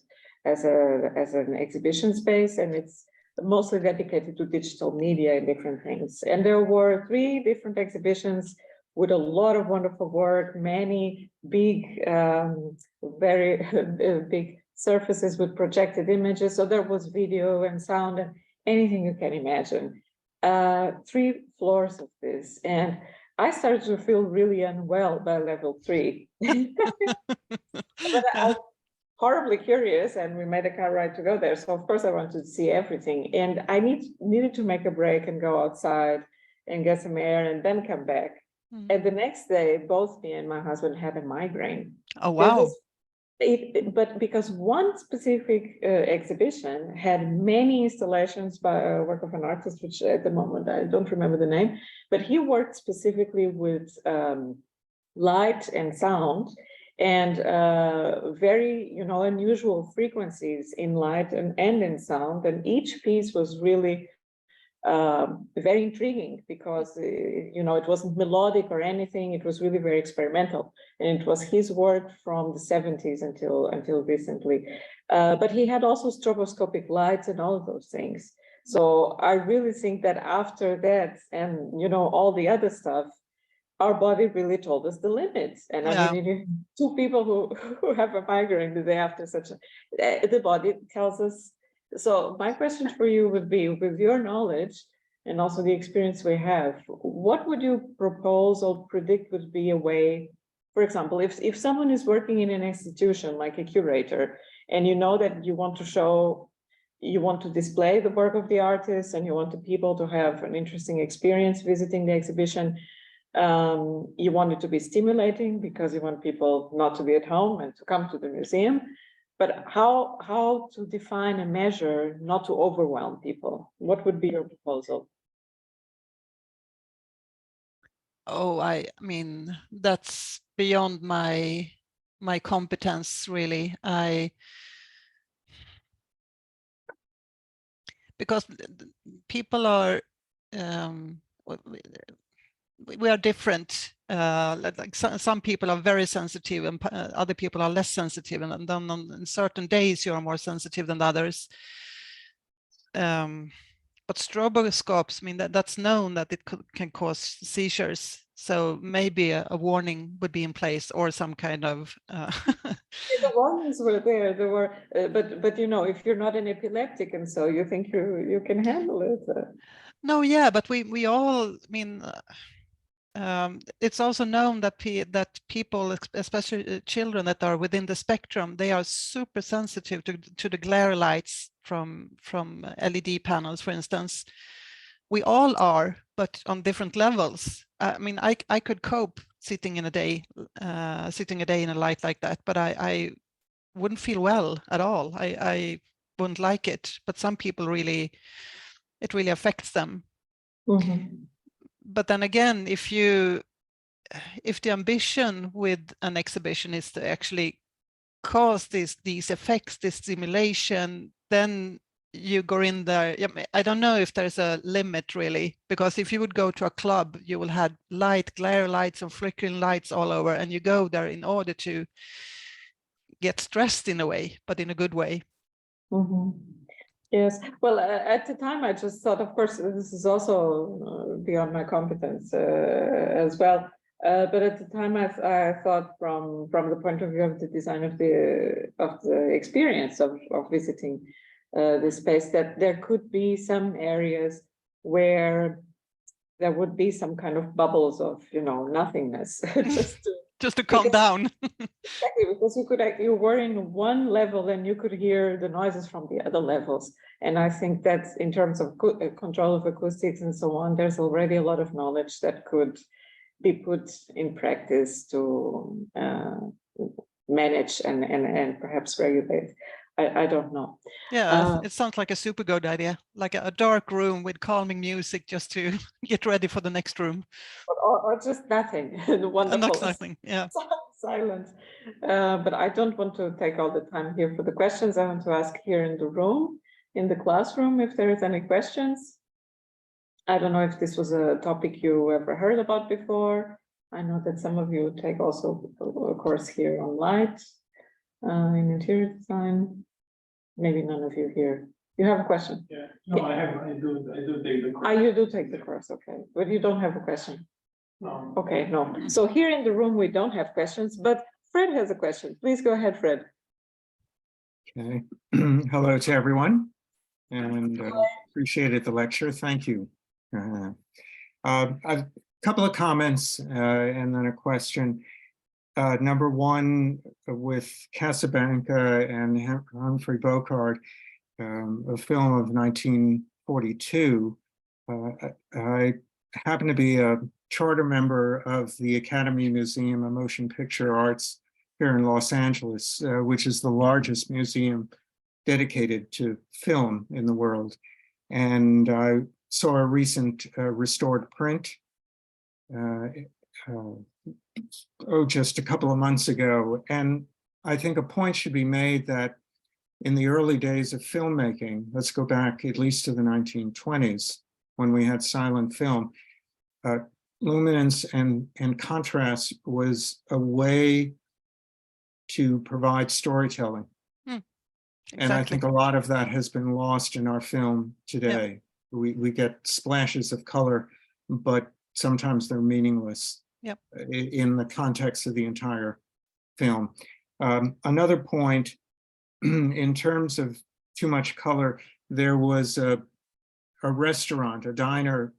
as an exhibition space, and it's mostly dedicated to digital media and different things. And there were 3 different exhibitions with a lot of wonderful work, many big, very big surfaces with projected images. So there was video and sound and anything you can imagine. 3 floors of this. And I started to feel really unwell by level 3. But I was horribly curious, and we made a car ride to go there. So of course I wanted to see everything. And I needed to make a break and go outside and get some air and then come back. And the next day, both me and my husband had a migraine. Oh, wow. But because one specific exhibition had many installations by a work of an artist, which at the moment I don't remember the name, but he worked specifically with light and sound and very, unusual frequencies in light and in sound. And each piece was really very intriguing because, it wasn't melodic or anything. It was really very experimental. And it was his work from the 70s until recently. But he had also stroboscopic lights and all of those things. So I really think that after that and, all the other stuff, our body really told us the limits. And I mean, 2 people who have a migraine the day after the body tells us. So my question for you would be, with your knowledge and also the experience we have, what would you propose or predict would be a way, for example, if someone is working in an institution like a curator, and you know that you want to display the work of the artist and you want the people to have an interesting experience visiting the exhibition, you want it to be stimulating because you want people not to be at home and to come to the museum. But how to define a measure not to overwhelm people? What would be your proposal? Oh, I mean, that's beyond my competence, really. Because people are, we are different. Like some people are very sensitive and other people are less sensitive, and then on certain days you are more sensitive than others. But stroboscopes, I mean, that's known that it can cause seizures. So maybe a warning would be in place, or some kind of The warnings were there. There were, but you know, if you're not an epileptic and so you think you can handle it. No, yeah, but we all, I mean, it's also known that people, especially children that are within the spectrum, they are super sensitive to the glare lights from LED panels, for instance. We all are, but on different levels. I mean, I could cope sitting a day in a light like that, but I wouldn't feel well at all. I wouldn't like it, but some people really, it really affects them. Mm-hmm. But then again, if the ambition with an exhibition is to actually cause these effects, this stimulation, then you go in there. I don't know if there's a limit really, because if you would go to a club, you will have glare lights and flickering lights all over, and you go there in order to get stressed in a way, but in a good way. Mm-hmm. Yes, well, at the time I just thought, of course, this is also beyond my competence as well. But at the time I thought from the point of view of the design of the experience of visiting this space, that there could be some areas where there would be some kind of bubbles of, you know, nothingness, just to calm down. Exactly, because you were in one level and you could hear the noises from the other levels. And I think that in terms of control of acoustics and so on, there's already a lot of knowledge that could be put in practice to manage and perhaps regulate. I don't know. Yeah, it sounds like a super good idea, like a dark room with calming music just to get ready for the next room. Or just nothing. Wonderful. Nothing, yeah. Silence. But I don't want to take all the time here for the questions. I want to ask here in the room, in the classroom, if there is any questions. I don't know if this was a topic you ever heard about before. I know that some of you take also a course here on light in interior design. Maybe none of you here. You have a question? Yeah, no, I do take the course. Ah, you do take the course, okay. But you don't have a question? No. Okay, no. So here in the room, we don't have questions, but Fred has a question. Please go ahead, Fred. Okay. Hello to everyone, and appreciated the lecture. Thank you. A couple of comments and then a question. Number one, with Casablanca and Humphrey Bogart, a film of 1942. I happen to be a charter member of the Academy Museum of Motion Picture Arts here in Los Angeles, which is the largest museum dedicated to film in the world. And I saw a recent restored print just a couple of months ago. And I think a point should be made that in the early days of filmmaking, let's go back at least to the 1920s, when we had silent film, luminance and contrast was a way to provide storytelling. Exactly. And I think a lot of that has been lost in our film today. Yep. We get splashes of color, but sometimes they're meaningless. Yep. In the context of the entire film. Another point, in terms of too much color, there was a restaurant, a diner,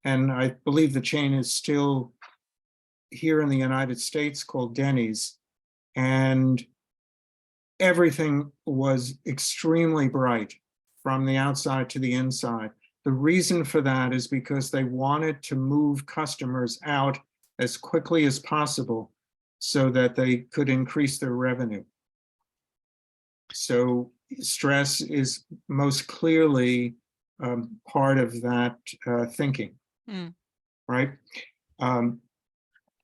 and I believe the chain is still here in the United States, called Denny's, and everything was extremely bright from the outside to the inside. The reason for that is because they wanted to move customers out as quickly as possible so that they could increase their revenue. So stress is most clearly part of that thinking, right?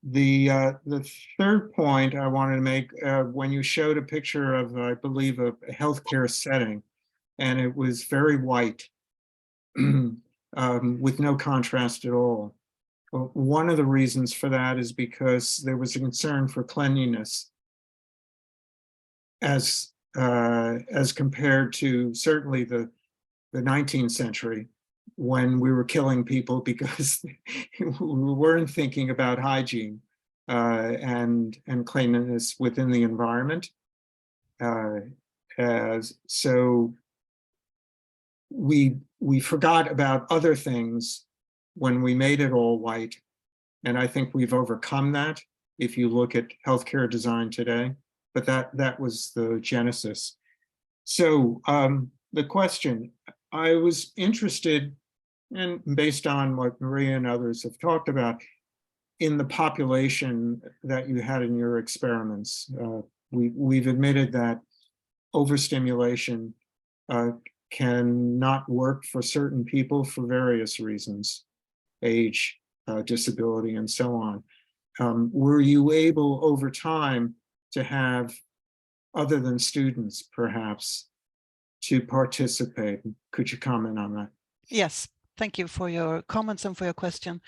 The third point I wanted to make, when you showed a picture of, I believe, a healthcare setting, and it was very white, with no contrast at all. One of the reasons for that is because there was a concern for cleanliness, as compared to certainly the 19th century, when we were killing people because we weren't thinking about hygiene and cleanliness within the environment. So we forgot about other things when we made it all white. And I think we've overcome that if you look at healthcare design today, but that was the genesis. So the question, I was interested, and based on what Maria and others have talked about, in the population that you had in your experiments. We've admitted that overstimulation cannot work for certain people for various reasons, age, disability, and so on. Were you able over time to have, other than students perhaps, to participate? Could you comment on that? Yes, thank you for your comments and for your question.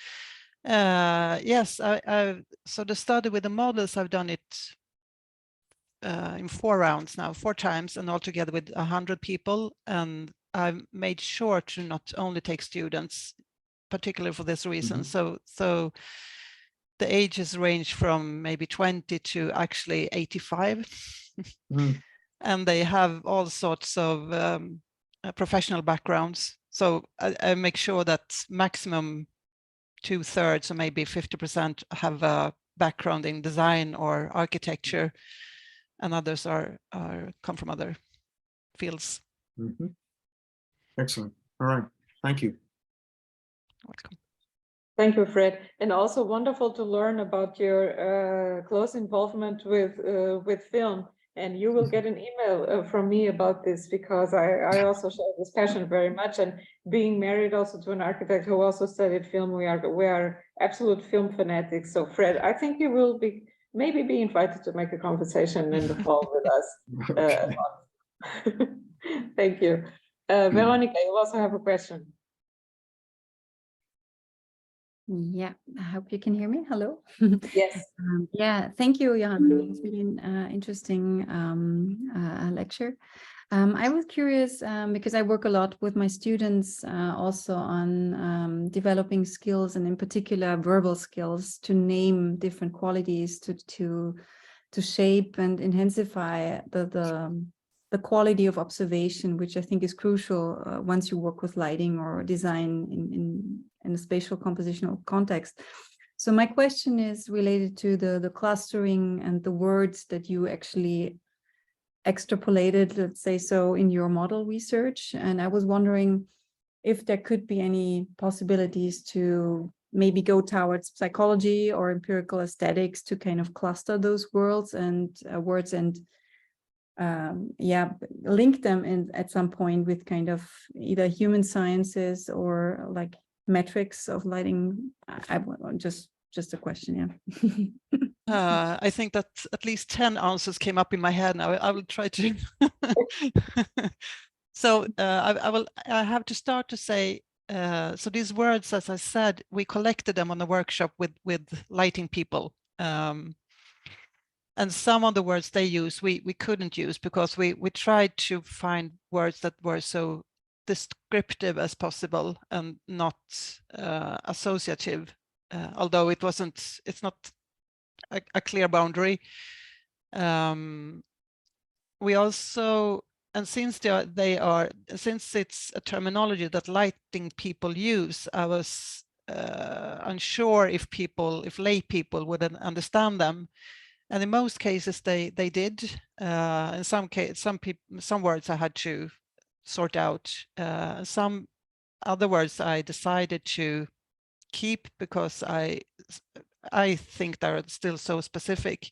Yes, so the study with the models, I've done it in 4 rounds now, 4 times, and altogether with 100 people. And I've made sure to not only take students, particularly for this reason. So the ages range from maybe 20 to actually 85. And they have all sorts of professional backgrounds. So I make sure that maximum 2/3 or maybe 50% have a background in design or architecture, and others come from other fields. Excellent. All right. Thank you. Welcome. Thank you, Fred. And also wonderful to learn about your close involvement with film. And you will get an email from me about this, because I also share this passion very much. And being married also to an architect who also studied film, we are absolute film fanatics. So Fred, I think you will maybe be invited to make a conversation in the fall with us. Okay. Thank you. Veronica, you also have a question. Yeah, I hope you can hear me. Hello. Yes. Yeah, thank you, Johanna. It's been an interesting lecture. I was curious because I work a lot with my students also on developing skills, and in particular verbal skills, to name different qualities, to shape and intensify the quality of observation, which I think is crucial once you work with lighting or design in a spatial compositional context. So my question is related to the clustering and the words that you actually extrapolated, let's say so, in your model research. And I was wondering if there could be any possibilities to maybe go towards psychology or empirical aesthetics to kind of cluster those words and yeah, link them in at some point with kind of either human sciences or like metrics of lighting. I just a question, yeah. I think that at least 10 answers came up in my head now. I will try to. So I have to start to say, so these words, as I said, we collected them on a workshop with lighting people. And some of the words they use, we couldn't use, because we tried to find words that were so descriptive as possible and not associative, although it's not a clear boundary. We also, and since since it's a terminology that lighting people use, I was unsure if lay people would understand them. And in most cases they did. In some words I had to sort out. Some other words I decided to keep because I think they're still so specific.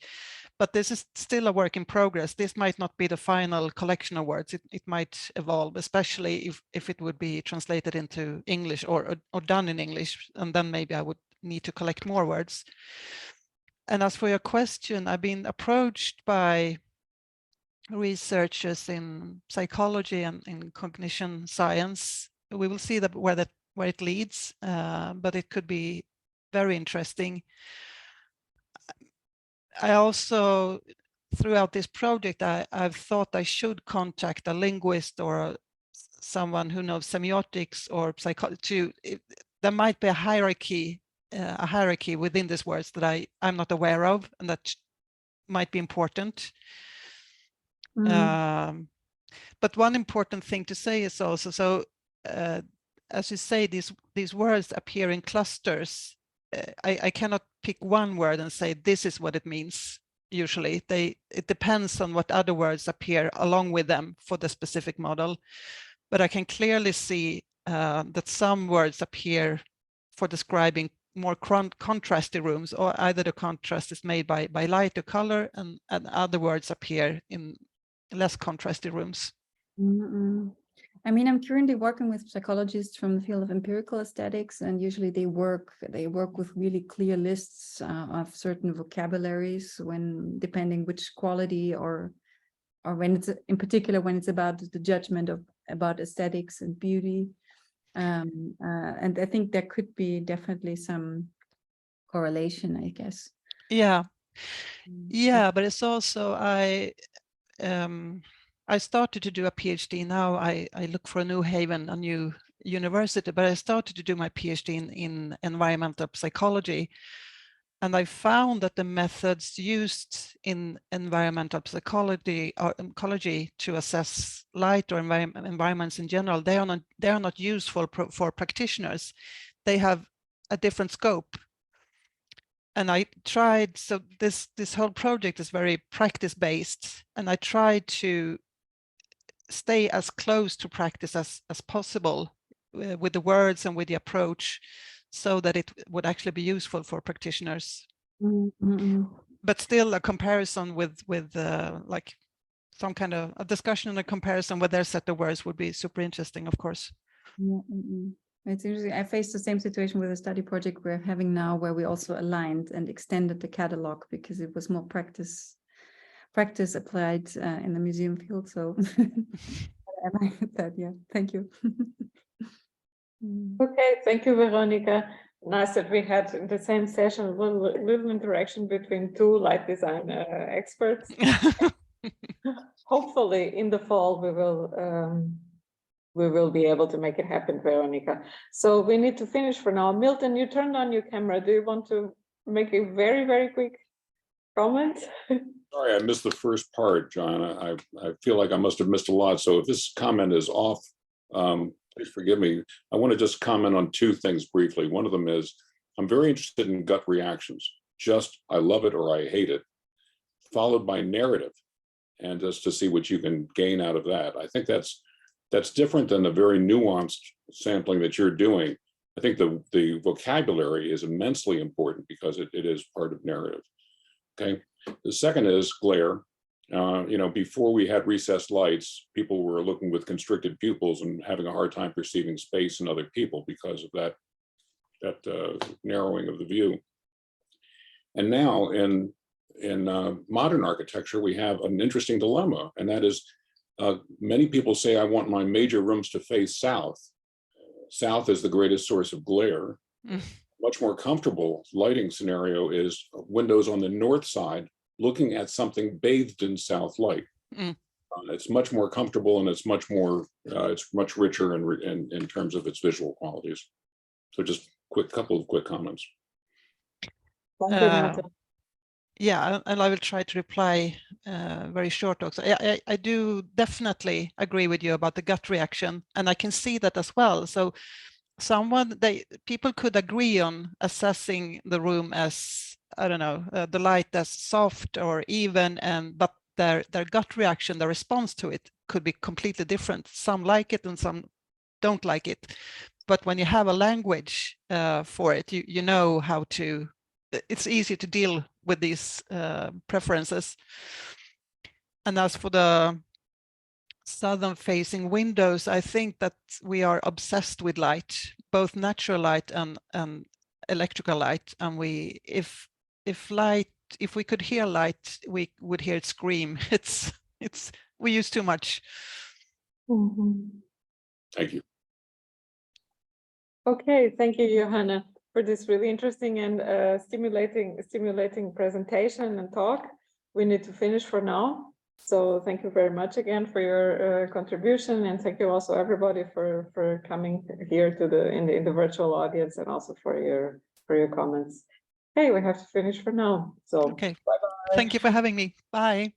But this is still a work in progress. This might not be the final collection of words. It might evolve, especially if it would be translated into English or done in English, and then maybe I would need to collect more words. And as for your question, I've been approached by researchers in psychology and in cognition science. We will see where it leads, but it could be very interesting. I also, throughout this project, I've thought I should contact a linguist or someone who knows semiotics or psychology, there might be a hierarchy within these words that I'm not aware of, and that might be important. But one important thing to say is also, so as you say, these words appear in clusters. I cannot pick one word and say this is what it means. Usually it depends on what other words appear along with them for the specific model. But I can clearly see that some words appear for describing more contrasty rooms, or either the contrast is made by light or color, and other words appear in less contrasty rooms. I mean, I'm currently working with psychologists from the field of empirical aesthetics, and usually they work with really clear lists of certain vocabularies when depending which quality or when it's in particular when it's about the judgment about aesthetics and beauty. And I think there could be definitely some correlation, I guess. Yeah, but it's also I started to do a PhD. Now I look for a new haven, a new university, but I started to do my PhD in environmental psychology. And I found that the methods used in environmental psychology or ecology to assess light or environments in general, they are not useful for practitioners. They have a different scope. And I tried, so this whole project is very practice-based, and I tried to stay as close to practice as possible with the words and with the approach, so that it would actually be useful for practitioners. But still a comparison with like some kind of a discussion and a comparison with their set of words would be super interesting, of course. It's interesting. I faced the same situation with a study project we're having now, where we also aligned and extended the catalog because it was more practice applied in the museum field. So I like that. Yeah, thank you. Okay, thank you, Veronica. Nice that we had in the same session a little interaction between two light design experts. Hopefully in the fall we will be able to make it happen, Veronica. So we need to finish for now. Milton, you turned on your camera. Do you want to make a very, very quick comment? Sorry, I missed the first part, Johanna. I feel like I must have missed a lot. So if this comment is off, please forgive me. I want to just comment on two things briefly. One of them is I'm very interested in gut reactions. Just I love it or I hate it, followed by narrative, and just to see what you can gain out of that. I think that's different than the very nuanced sampling that you're doing. I think the vocabulary is immensely important because it is part of narrative. Okay. The second is glare. Before we had recessed lights, people were looking with constricted pupils and having a hard time perceiving space and other people because of that narrowing of the view. And now in modern architecture, we have an interesting dilemma, and that is many people say, I want my major rooms to face south. South is the greatest source of glare. Much more comfortable lighting scenario is windows on the north side looking at something bathed in south light. It's much more comfortable, and it's much richer in terms of its visual qualities. So just couple of quick comments. Yeah, and I will try to reply very short also. I do definitely agree with you about the gut reaction, and I can see that as well. So people could agree on assessing the room as, I don't know, the light as soft or even, but their gut reaction, the response to it could be completely different. Some like it and some don't like it. But when you have a language for it, you know how to, it's easy to deal with these preferences. And as for the southern facing windows, I think that we are obsessed with light, both natural light and electrical light. And if we could hear light, we would hear it scream. We use too much. Thank you. Okay, thank you, Johanna, for this really interesting and stimulating presentation and talk. We need to finish for now. So thank you very much again for your contribution, and thank you also everybody for coming here to in the virtual audience, and also for your comments. Okay, we have to finish for now. So Okay. bye-bye. Thank you for having me. Bye.